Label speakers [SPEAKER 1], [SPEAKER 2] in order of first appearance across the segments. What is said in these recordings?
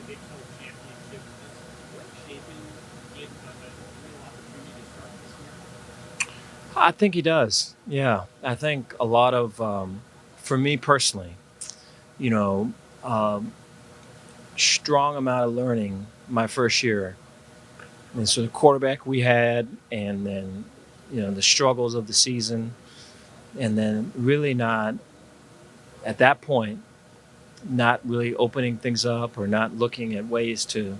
[SPEAKER 1] Big 12 championship. Is Blake Shapen get a real opportunity to start this year?
[SPEAKER 2] I think he does. Yeah, I think a lot of, for me personally, you know, um, strong amount of learning my first year. And so the quarterback we had, and then the struggles of the season, and then really not at that point, not really opening things up or not looking at ways to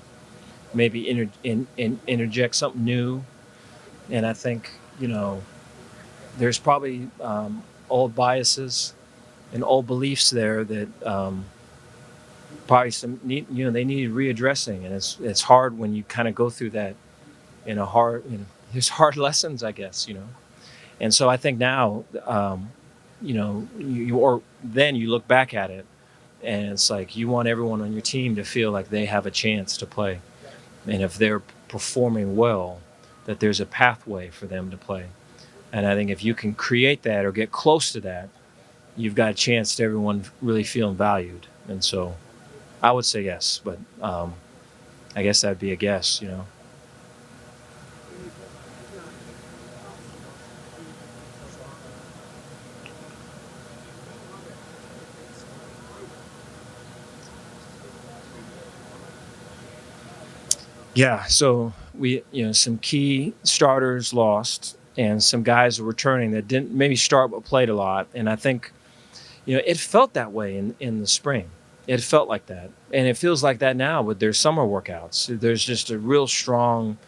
[SPEAKER 2] maybe interject something new. And I think there's probably old biases and old beliefs there that probably they needed readdressing, and it's hard when you kind of go through that in a hard there's hard lessons, I guess. And so I think now, or then you look back at it, and it's like you want everyone on your team to feel like they have a chance to play, and if they're performing well, that there's a pathway for them to play. And I think if you can create that or get close to that, you've got a chance to everyone really feeling valued. And so I would say yes, but I guess that'd be a guess. Yeah, so we, some key starters lost, and some guys are returning that didn't maybe start but played a lot. And I think, it felt that way in the spring. It felt like that, and it feels like that now with their summer workouts. There's just a real strong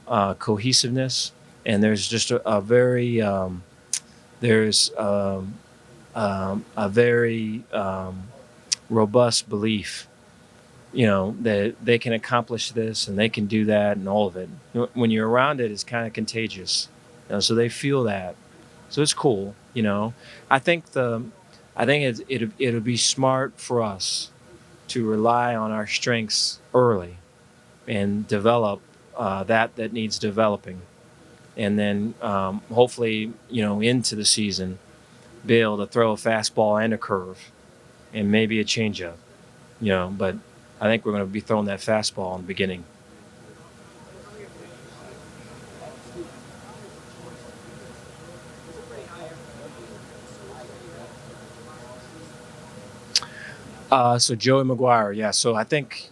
[SPEAKER 2] cohesiveness, and there's just a very there's a very robust belief, that they can accomplish this and they can do that and all of it. When you're around it, it's kind of contagious. So they feel that. So it's cool. I think it'll be smart for us to rely on our strengths early and develop that needs developing, and then hopefully into the season be able to throw a fastball and a curve and maybe a changeup. But I think we're going to be throwing that fastball in the beginning. So Joey McGuire, yeah. So I think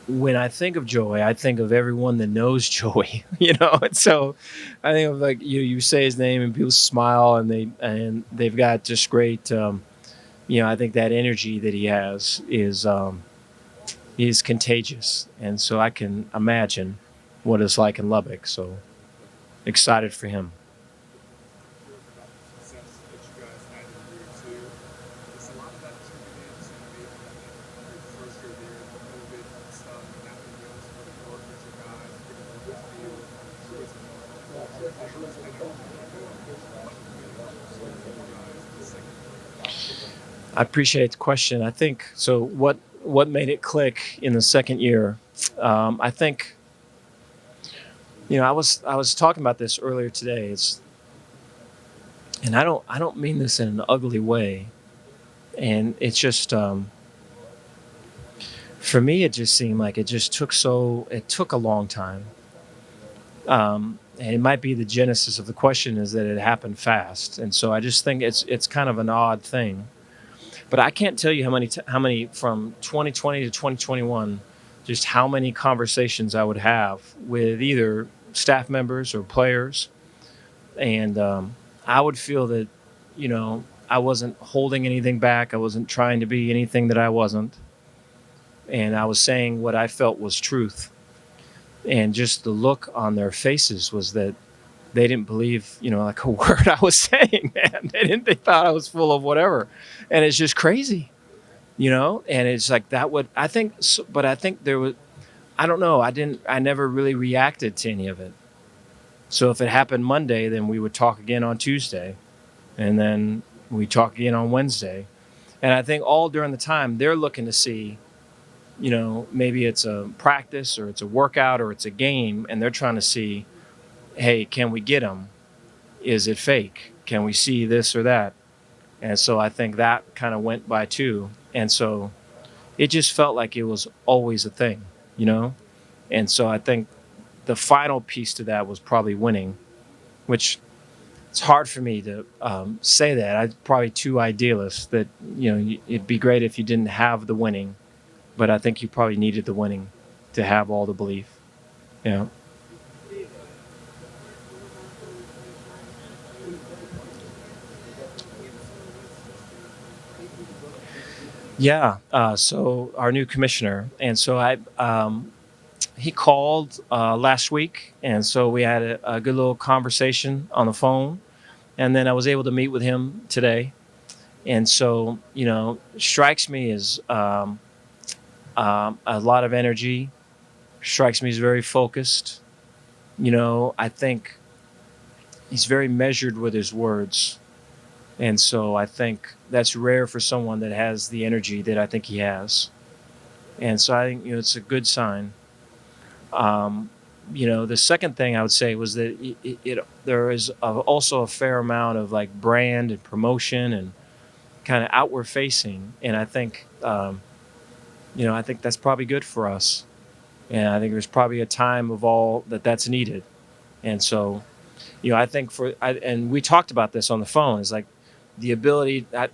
[SPEAKER 2] when I think of Joey, I think of everyone that knows Joey. And so I think of, like, you say his name and people smile, and they've got just great. I think that energy that he has is contagious, and so I can imagine what it's like in Lubbock. So excited for him.
[SPEAKER 3] Curious about the success that you guys had in year two. Is a lot of that attributed to maybe your first year there, the COVID stuff, and that being able to really work with your guys, get a good feel for what's going on? Or is that just kind of what really clicked for you guys in the second year?
[SPEAKER 2] I appreciate the question. I think so. What made it click in the second year? I think I was talking about this earlier today. And I don't mean this in an ugly way. And it's just for me, it just seemed like it took a long time. And it might be the genesis of the question is that it happened fast, and so I just think it's kind of an odd thing. But I can't tell you how many from 2020 to 2021, just how many conversations I would have with either staff members or players, and I would feel that I wasn't holding anything back. I wasn't trying to be anything that I wasn't, and I was saying what I felt was truth. And just the look on their faces was that they didn't believe, like a word I was saying, man. They thought I was full of whatever. And it's just crazy, and it's like that would, I think, but I think there was, I don't know. I never really reacted to any of it. So if it happened Monday, then we would talk again on Tuesday, and then we talk again on Wednesday. And I think all during the time they're looking to see, maybe it's a practice or it's a workout or it's a game, and they're trying to see, hey, can we get them? Is it fake? Can we see this or that? And so I think that kind of went by too. And so, it just felt like it was always a thing, you know? And so I think the final piece to that was probably winning, which it's hard for me to say that. I'm probably too idealist that, it'd be great if you didn't have the winning, but I think you probably needed the winning to have all the belief. Yeah. Yeah. So our new commissioner, and so he called last week, and so we had a good little conversation on the phone, and then I was able to meet with him today, and so strikes me as a lot of energy. Strikes me as very focused. I think he's very measured with his words, and so I think that's rare for someone that has the energy that I think he has, and so I think it's a good sign. Um, the second thing I would say was that there is also a fair amount of like brand and promotion and kind of outward facing, and I think that's probably good for us, and I think there's probably a time of all that's needed, and so I think and we talked about this on the phone is like the ability that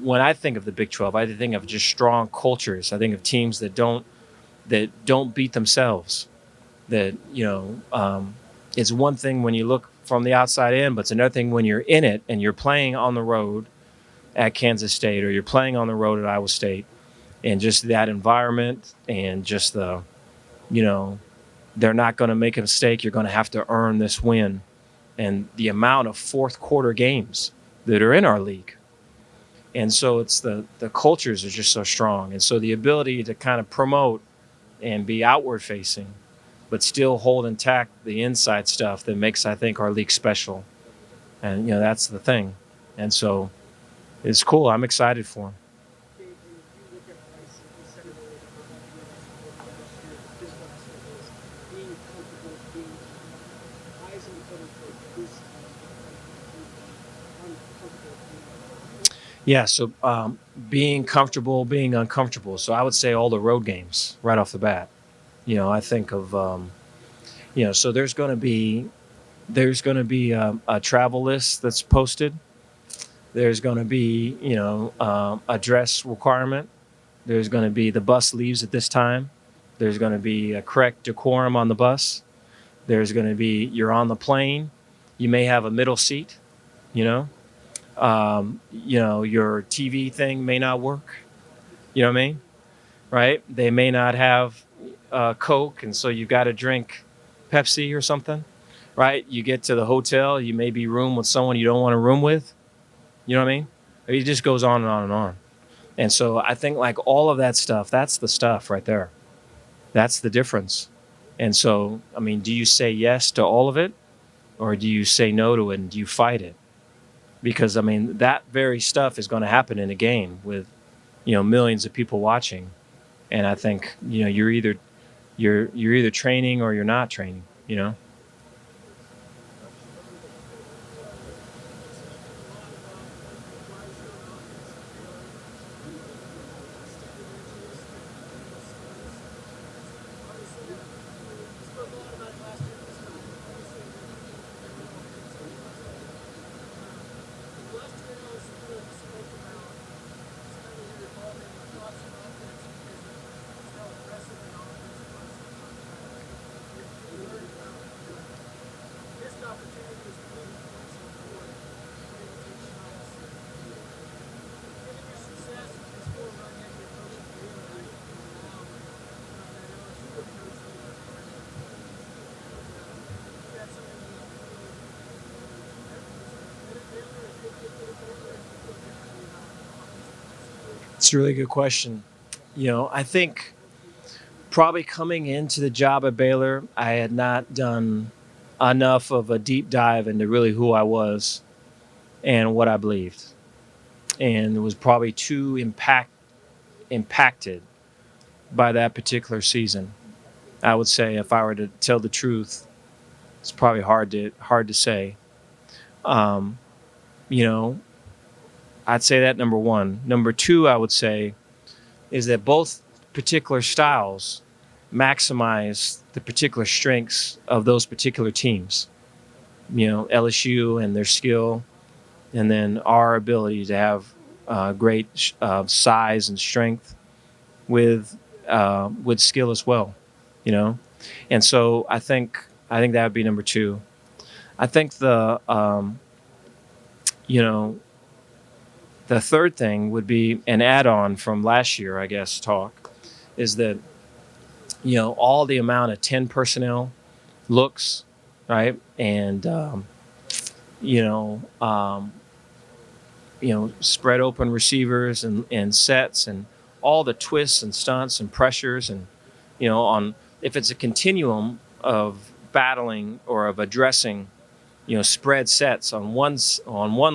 [SPEAKER 2] when I think of the Big 12, I think of just strong cultures. I think of teams that don't beat themselves. That it's one thing when you look from the outside in, but it's another thing when you're in it and you're playing on the road at Kansas State or you're playing on the road at Iowa State, and just that environment and just you know they're not going to make a mistake. You're going to have to earn this win, and the amount of fourth quarter games that are in our league. And so it's the cultures are just so strong, and so the ability to kind of promote and be outward facing but still hold intact the inside stuff that makes, I think, our league special. And that's the thing. And so it's cool. I'm excited for him.
[SPEAKER 3] Dave, when you look at Bryce, you said it earlier about not being able to support him last year, the physical aspect is being comfortable, why is it important for this time to be uncomfortable being uncomfortable?
[SPEAKER 2] Yeah. So being comfortable, being uncomfortable. So I would say all the road games right off the bat. I think of so there's going to be a travel list that's posted. There's going to be a dress requirement. There's going to be the bus leaves at this time. There's going to be a correct decorum on the bus. There's going to be you're on the plane. You may have a middle seat. You know, your TV thing may not work. You know what I mean? Right? They may not have Coke, and so you got to drink Pepsi or something. Right? You get to the hotel. You may be room with someone you don't want to room with. You know what I mean? It just goes on and on and on. And so I think like all of that stuff, that's the stuff right there. That's the difference. And so, I mean, do you say yes to all of it or do you say no to it and do you fight it? Because I mean, that very stuff is going to happen in a game with, millions of people watching. And I think, you're either training or you're not training. It's a really good question. I think probably coming into the job at Baylor, I had not done enough of a deep dive into really who I was and what I believed. And it was probably too impacted by that particular season. I would say if I were to tell the truth, it's probably hard to say. Um, you know, I'd say that number one. Number two, I would say is that both particular styles maximize the particular strengths of those particular teams. LSU and their skill, and then our ability to have great size and strength with skill as well. You know, and so I think that would be number two. I think you know the third thing would be an add-on from last year, I guess. Talk is that all the amount of 10 personnel looks, right, and you know, um, spread open receivers and sets and all the twists and stunts and pressures and on if it's a continuum of battling or of addressing spread sets on one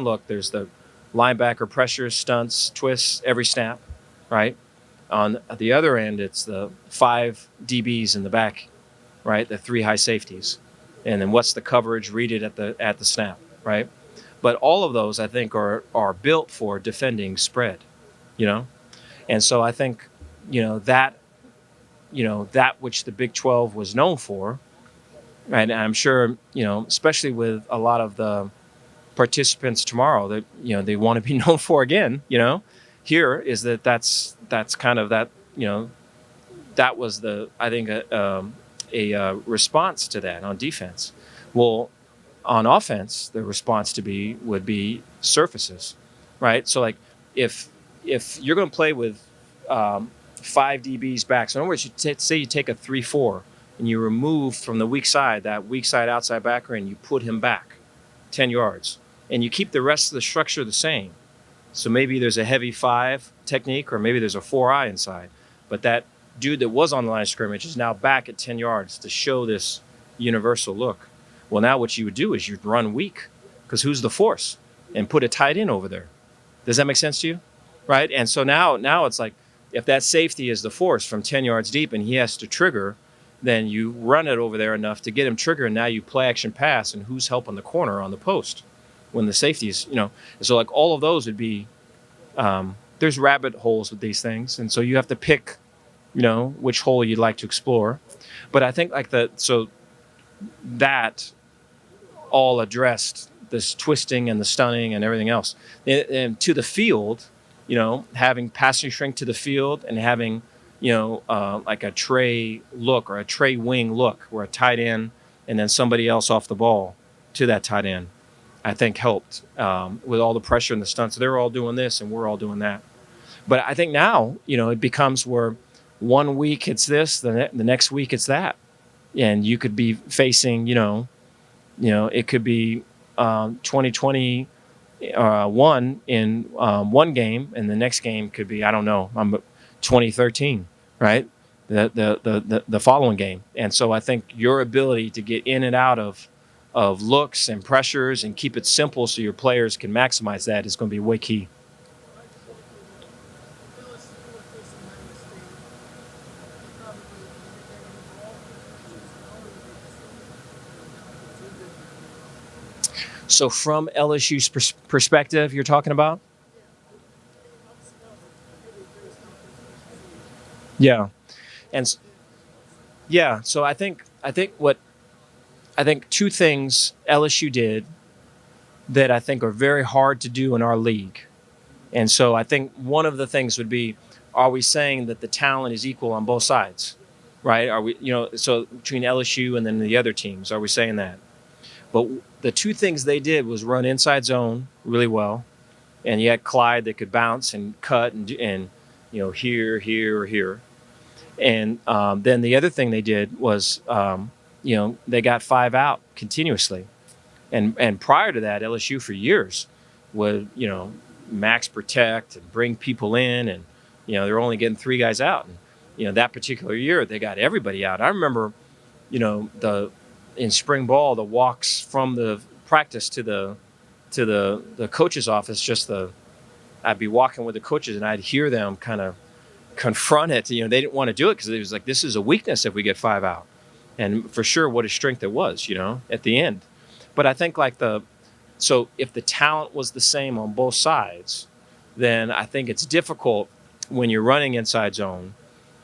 [SPEAKER 2] look. There's the linebacker pressures, stunts, twists every snap, right? On the other end, it's the 5 DBs in the back, right? The 3 high safeties, and then what's the coverage? Read it at the snap, right? But all of those, I think, are built for defending spread, you know. And so I think, that that which the Big 12 was known for, right? And I'm sure, especially with a lot of the participants tomorrow, that they want to be known for again, here is that's kind of that, that was I think a response to that on defense. Well, on offense, the response would be surfaces, right? So like if you're going to play with 5 DBs back, so in other words, say you take a 3-4 and you remove from the weak side that weak side outside backer and you put him back 10 yards and you keep the rest of the structure the same. So maybe there's a heavy 5 technique or maybe there's a 4-eye inside, but that dude that was on the line of scrimmage is now back at 10 yards to show this universal look. Well, now what you would do is you'd run weak because who's the force and put a tight end over there. Does that make sense to you? Right? And so now it's like if that safety is the force from 10 yards deep and he has to trigger, then you run it over there enough to get him trigger, and now you play action pass, and who's helping the corner on the post when the safeties, So like all of those would be, there's rabbit holes with these things, and so you have to pick, which hole you'd like to explore. But I think like that all addressed this twisting and the stunning and everything else. And to the field, having passing shrink to the field and having, like a tray look or a tray wing look where a tight end and then somebody else off the ball to that tight end, I think helped with all the pressure and the stunts. So they're all doing this and we're all doing that. But I think now, it becomes where one week it's this, the next week it's that. And you could be facing, it could be 2021 in one game, and the next game could be, I don't know, 2013, right? The following game. And so I think your ability to get in and out of looks and pressures and keep it simple so your players can maximize that is going to be way key. So from LSU's perspective, you're talking about? Yeah. And yeah, so I think two things LSU did that I think are very hard to do in our league. And so I think one of the things would be, are we saying that the talent is equal on both sides? Right? Are we, so between LSU and then the other teams, are we saying that? But the two things they did was run inside zone really well, and you had Clyde that could bounce and cut and here, or here. And then the other thing they did was, they got 5 out continuously. And prior to that, LSU for years would, max protect and bring people in, and, they're only getting 3 guys out. And, that particular year, they got everybody out. I remember, in spring ball, the walks from the practice to the coach's office, I'd be walking with the coaches and I'd hear them kind of confront it. They didn't want to do it because it was like, this is a weakness if we get 5 out. And for sure, what a strength it was, at the end. But I think so if the talent was the same on both sides, then I think it's difficult when you're running inside zone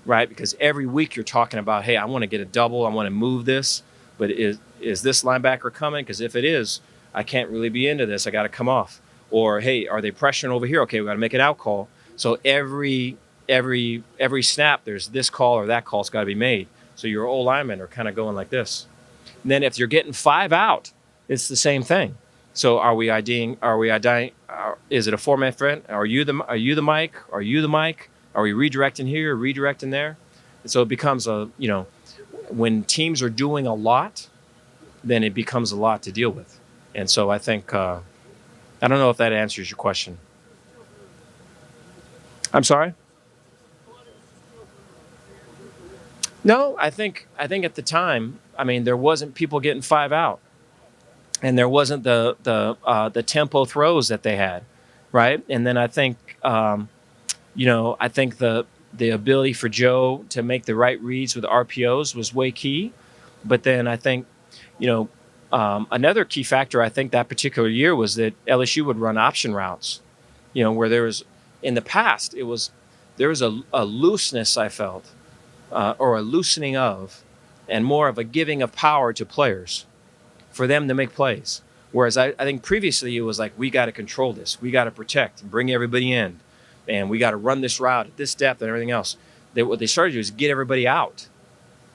[SPEAKER 2] right? Because every week you're talking about, hey, I want to get a double, I want to move this, but is this linebacker coming? Because if it is, I can't really be into this. I got to come off. Or hey, are they pressuring over here? Okay, we got to make an out call. So every snap, there's this call or that call's got to be made. So your old linemen are kind of going like this. And then if you're getting 5 out, it's the same thing. So are we IDing? Is it a 4-man front? Are you the mic? Are you the mic? Are we redirecting here, redirecting there? And so it becomes when teams are doing a lot, then it becomes a lot to deal with. And so I think, I don't know if that answers your question. I'm sorry? No, I think at the time, I mean, there wasn't people getting 5 out, and there wasn't the tempo throws that they had, right? And then I think, I think the ability for Joe to make the right reads with RPOs was way key. But then I think, another key factor I think that particular year was that LSU would run option routes, where there was in the past there was a looseness I felt. Or a loosening of, and more of a giving of power to players for them to make plays. Whereas I think previously it was like, we got to control this. We got to protect and bring everybody in. And we got to run this route at this depth and everything else. What they started to do is get everybody out,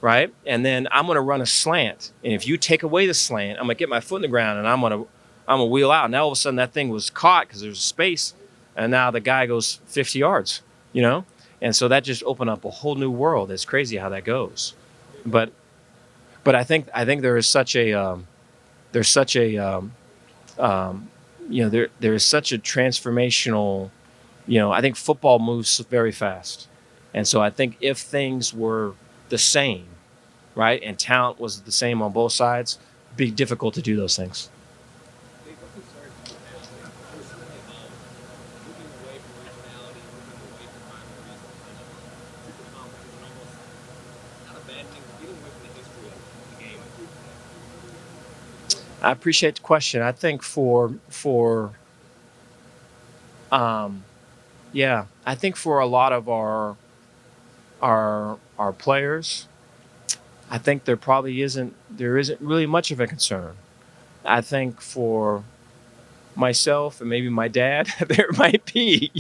[SPEAKER 2] right? And then I'm going to run a slant. And if you take away the slant, I'm going to get my foot in the ground and I'm going to wheel out. Now all of a sudden that thing was caught because there's a space. And now the guy goes 50 yards, And so that just opened up a whole new world. It's crazy how that goes, but I think there is such a there is such a transformational. I think football moves very fast, and so I think if things were the same, right, and talent was the same on both sides, it'd be difficult to do those things. I appreciate the question. I think I think for a lot of our players, I think there isn't really much of a concern. I think for myself and maybe my dad, there might be,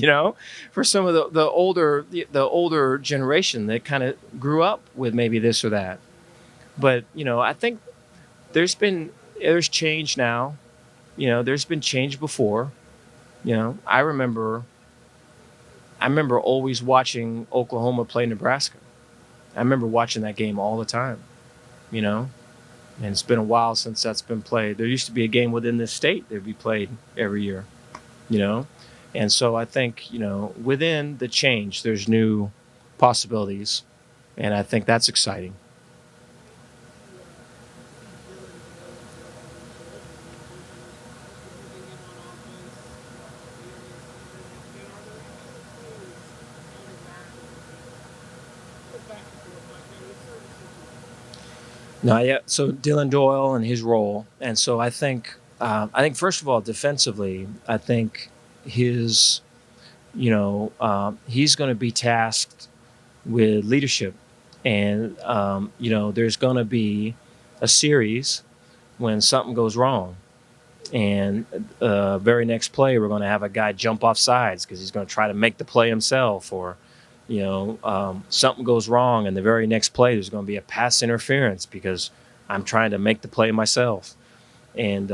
[SPEAKER 2] for some of the older generation that kind of grew up with maybe this or that. But, I think there's change now. There's been change before. I remember always watching Oklahoma play Nebraska. I remember watching that game all the time, and it's been a while since that's been played. There used to be a game within this state that would be played every year, and so I think, within the change, there's new possibilities, and I think that's exciting. Not yet. So Dylan Doyle and his role, and so I think first of all, defensively, I think he's going to be tasked with leadership, and there's going to be a series when something goes wrong, and very next play we're going to have a guy jump off sides because he's going to try to make the play himself, or something goes wrong, and the very next play there's going to be a pass interference because I'm trying to make the play myself. And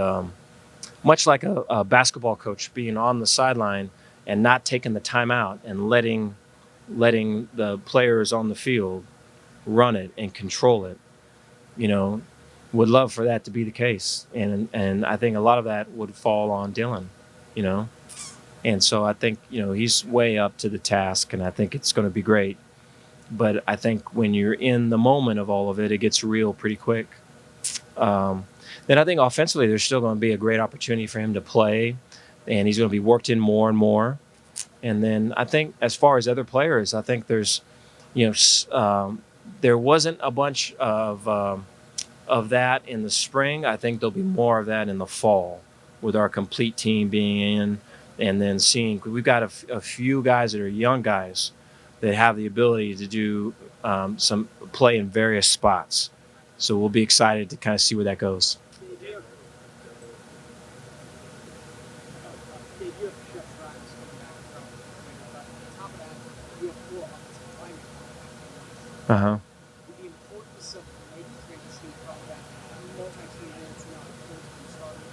[SPEAKER 2] much like a basketball coach being on the sideline and not taking the timeout and letting the players on the field run it and control it, would love for that to be the case. And I think a lot of that would fall on Dylan, And so I think, he's way up to the task, and I think it's going to be great. But I think when you're in the moment of all of it, it gets real pretty quick. Then I think offensively, there's still going to be a great opportunity for him to play, and he's going to be worked in more and more. And then I think as far as other players, I think there's, there wasn't a bunch of that in the spring. I think there'll be more of that in the fall with our complete team being in. And then we've got a few guys that are young guys that have the ability to do some play in various spots. So we'll be excited to kind of see where that goes.
[SPEAKER 4] They do have Chef Grimes coming back from, but on top of that, you have 4 offensive linemen coming back.
[SPEAKER 2] Uh-huh.
[SPEAKER 4] The importance of maybe transitioning from that multi-team units now to full-time starter,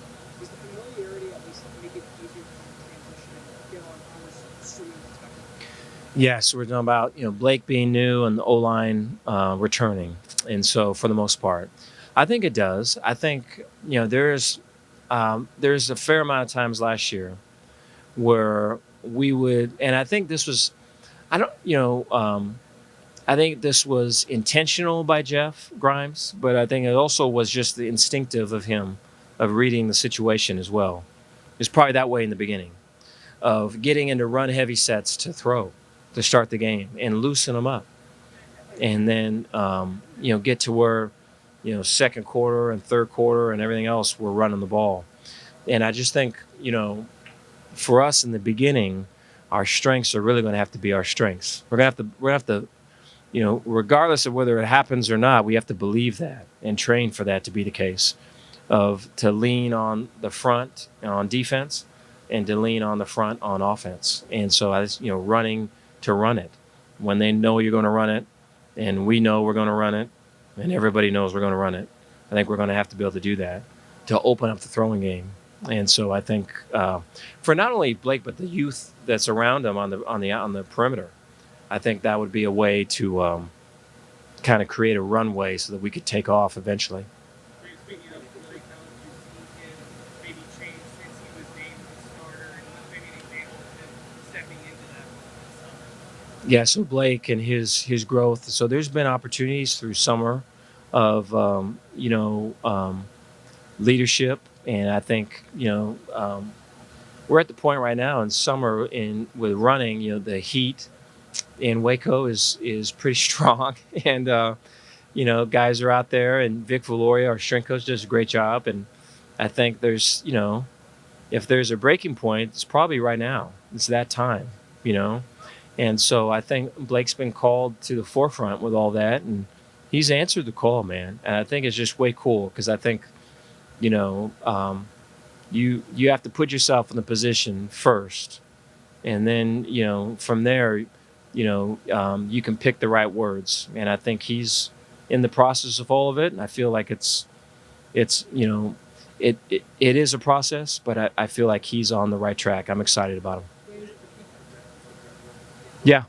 [SPEAKER 4] is the familiarity at least make it easier for them to transition and get on this swimming perspective?
[SPEAKER 2] Yeah, so we're talking about Blake being new and the O line returning, and so for the most part, I think it does. I think there's a fair amount of times last year where we would, and I think this was, I don't, I think this was intentional by Jeff Grimes, but I think it also was just the instinctive of him of reading the situation as well. It's probably that way in the beginning of getting into run heavy sets to throw to start the game and loosen them up, and then get to where second quarter and third quarter and everything else we're running the ball. And I just think for us in the beginning, our strengths are really going to have to be our strengths. We're gonna have to regardless of whether it happens or not, we have to believe that and train for that to be the case. To lean on the front on defense, and to lean on the front on offense. And so running to run it when they know you're going to run it, and we know we're going to run it, and everybody knows we're going to run it. I think we're going to have to be able to do that to open up the throwing game. And so I think for not only Blake but the youth that's around him on the perimeter, I think that would be a way to kind of create a runway so that we could take off eventually.
[SPEAKER 1] Speaking of Blake, how have you seen him maybe change since he was named the starter, and maybe an example of him stepping into that role this summer?
[SPEAKER 2] Yeah, so Blake and his growth. So there's been opportunities through summer of leadership, and I think we're at the point right now in summer with running. The heat in Waco is pretty strong, and guys are out there, and Vic Valoria, our strength coach, does a great job. And I think there's if there's a breaking point, it's probably right now. It's that time, And so I think Blake's been called to the forefront with all that, and he's answered the call, man. And I think it's just way cool because I think, you have to put yourself in the position first, and then from there, you can pick the right words. And I think he's in the process of all of it. And I feel like it is a process, but I feel like he's on the right track. I'm excited about him. Yeah.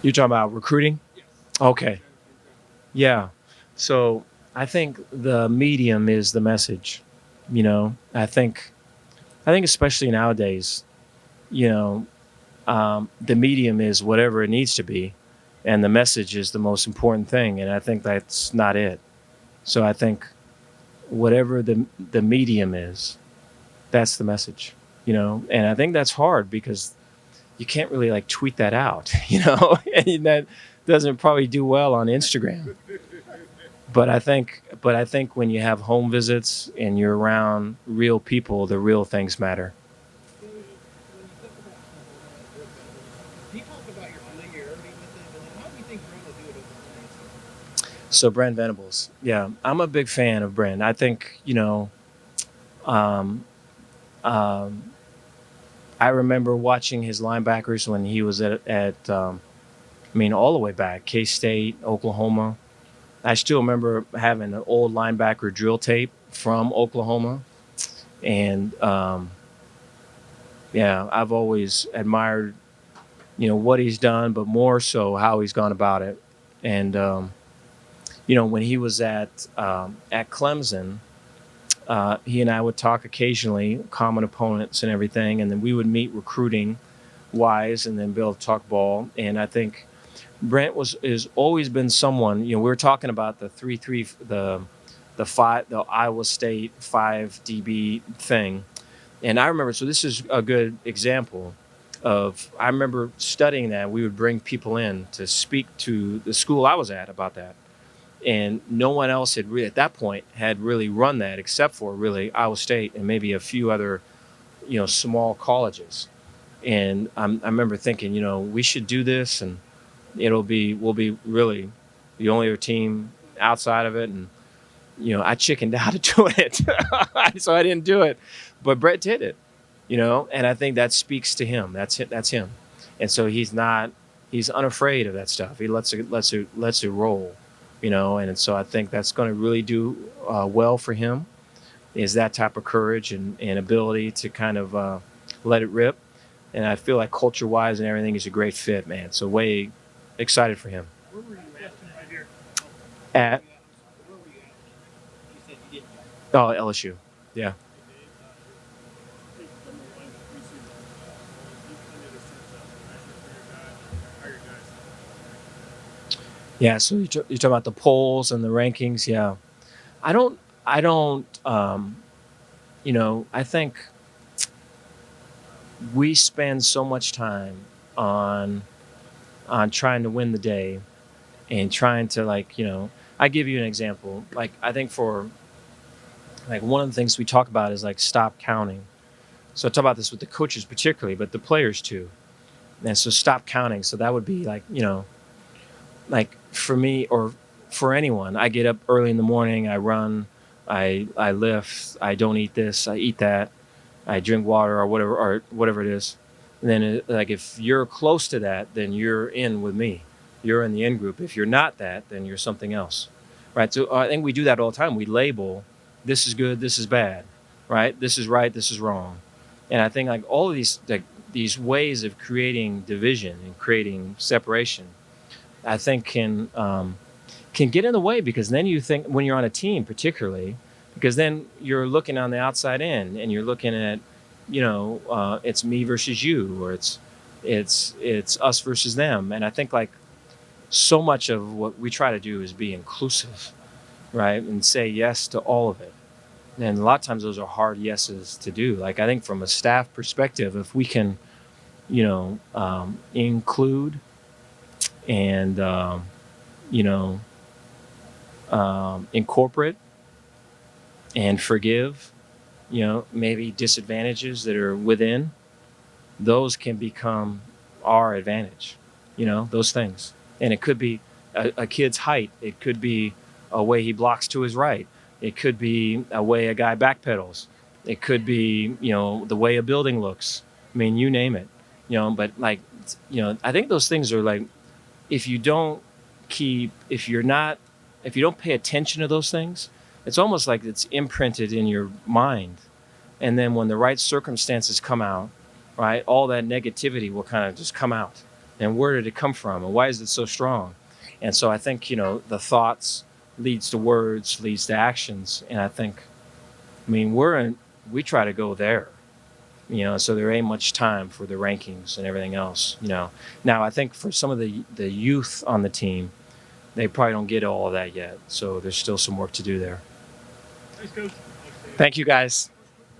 [SPEAKER 2] You're talking about recruiting? Okay. Yeah. So I think the medium is the message. I think especially nowadays, the medium is whatever it needs to be, and the message is the most important thing. And I think that's not it. So I think whatever the medium is, that's the message. And I think that's hard because you can't really like tweet that out, and that doesn't probably do well on Instagram. But I think when you have home visits and you're around real people, the real things matter.
[SPEAKER 4] When you think about can you talk about your familiarity with it, and how do you think Brent will do it over the next?
[SPEAKER 2] So Brent Venables, yeah, I'm a big fan of Brent. I think I remember watching his linebackers when he was at all the way back, K-State, Oklahoma. I still remember having an old linebacker drill tape from Oklahoma. And, I've always admired, what he's done, but more so how he's gone about it. And, when he was at Clemson, he and I would talk occasionally, common opponents and everything, and then we would meet recruiting wise and then be able to talk ball. And I think Brent has always been someone, we were talking about the the Iowa State 5 DB thing. And I remember, so this is a good example of, I remember studying that. We would bring people in to speak to the school I was at about that. And no one else had really, at that point, had really run that except for really Iowa State and maybe a few other, small colleges. And I remember thinking, we should do this, and we'll be really the only other team outside of it. And I chickened out of doing it, so I didn't do it. But Brett did it, and I think that speaks to him. That's it. That's him. And so he's unafraid of that stuff. He lets it roll, And so I think that's going to really do well for him. Is that type of courage and ability to kind of let it rip. And I feel like culture-wise and everything, he's a great fit, man. So way excited for him.
[SPEAKER 1] Where were you at right here?
[SPEAKER 2] At
[SPEAKER 1] Where were you at? You said you didn't go.
[SPEAKER 2] LSU, yeah. Yeah, so you talk about the polls and the rankings. Yeah, I don't. I think we spend so much time on trying to win the day and trying to I give you an example. Like, I think for one of the things we talk about is stop counting. So I talk about this with the coaches particularly, but the players too. And so stop counting. So that would be for me or for anyone. I get up early in the morning, I run, I lift, I don't eat this, I eat that, I drink water or whatever it is. And then if you're close to that, then you're in with me. You're in the in group. If you're not that, then you're something else. Right? So I think we do that all the time. We label, this is good, this is bad. Right? This is right, this is wrong. And I think all of these ways of creating division and creating separation, I think can get in the way, because then you think, when you're on a team particularly, because then you're looking on the outside in and you're looking at, it's me versus you, or it's us versus them. And I think so much of what we try to do is be inclusive, right? And say yes to all of it. And a lot of times those are hard yeses to do. I think from a staff perspective, if we can, include and, incorporate and forgive, maybe disadvantages that are within, those can become our advantage, those things. And it could be a kid's height. It could be a way he blocks to his right. It could be a way a guy backpedals. It could be, the way a building looks. I mean, you name it, but I think those things are if you don't pay attention to those things, it's almost like it's imprinted in your mind. And then when the right circumstances come out, right, all that negativity will kind of just come out. And where did it come from? And why is it so strong? And so I think, the thoughts leads to words, leads to actions. And I think, we try to go there, so there ain't much time for the rankings and everything else, Now, I think for some of the youth on the team, they probably don't get all of that yet. So there's still some work to do there.
[SPEAKER 1] Thanks, Coach.
[SPEAKER 2] Thank you, guys.